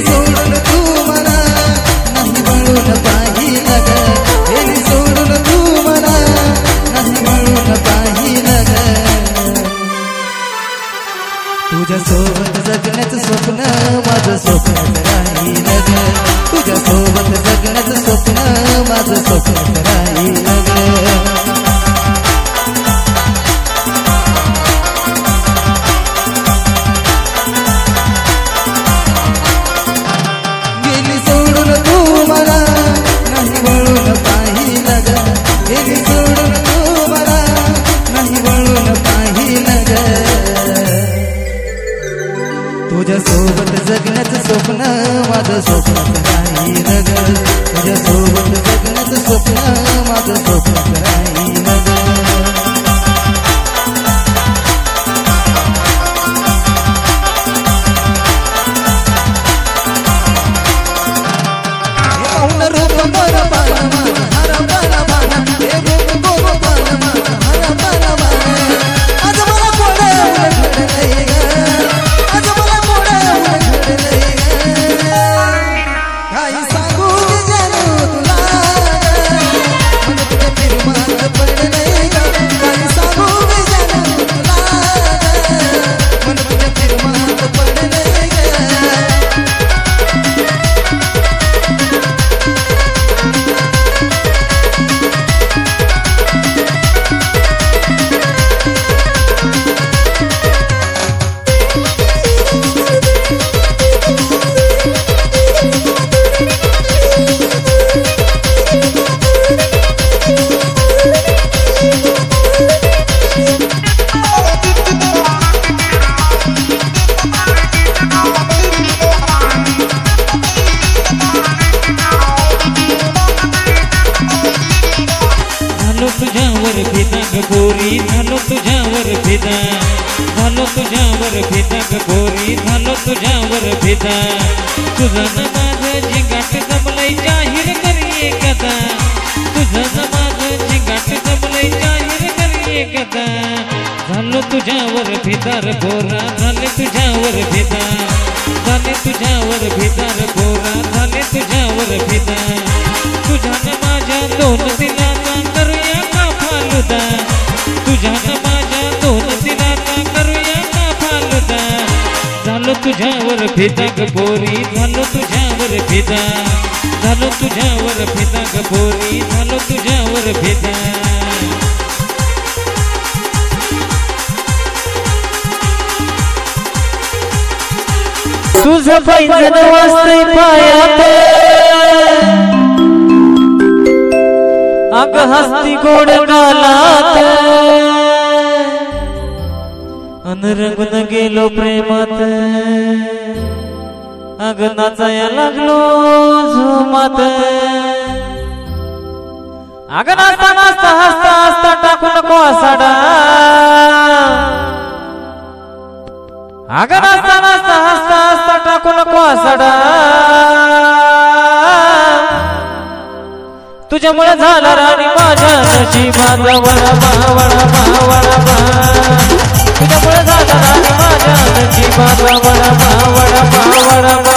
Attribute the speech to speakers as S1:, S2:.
S1: सोडून तू मला नाही म्हणून पाहिलं ग, गेली सोडून तू मला नाही म्हणून पाहिलं ग. तुझ्या सोबत जगण्याचं स्वप्न माझं स्वप्नात राहिलं ग, तुझ्या सोबत जगण्याचं स्वप्न माझं स्वप्नात राहिलं ग. गेली सोडून तू मला नाही म्हणून पाहिलं ग, गेली सोडून तू मला नाही म्हणून पाहिलं ग. तुझ्या सोबत जगण्याचं स्वप्न माझं स्वप्नात राहिलं ग, तुझ्या सोबत जगण्याचं स्वप्न माझं स्वप्नात राहिलं ग.
S2: गोरी झालो तुझ्यावर फिदा, झालो तुझ्यावर फिदा ग गोरी, झालो तुझ्यावर फिदा. तुझं न माझं झिंगाट जमलंय जाहीर करी एकदा, तुझं न माझं झिंगाट जमलंय जाहीर करी एकदा. झालो तुझ्यावर फिदा रे गोरा, झाले तुझ्यावर फिदा, झाले तुझ्यावर फिदा रे गोरा, झाले तुझ्यावर फिदा. तुझ्या न माझ्या दोन दिलाचा करूया का फालुदा, तुझ्या न माझ्या दोन दिलाचा करूया का फालुदा. झालो तुझ्यावर फिदा ग गोरी, झालो तुझ्यावर फिदा, झालो तुझ्यावर फिदा ग गोरी, झालो तुझ्यावर फिदा.
S3: तुझं पैंजण वाजतंय पायात, अग हस्ती गोड गालात, अन रंगून गेलो प्रेमात, अग नाचाया लागलो झुमात. अग नाचता नाचता हसता हसता टाकू नको साडा, अग नाचता नाचता हसता हसता टाकू नको साडा. तुझ्यामुळे झाला राणी माझ्या नशिबाचा वडापा वडापा वडापा, तुझ्यामुळे झाला राणी माझ्या नशिबाचा वडापा वडापा वडापा.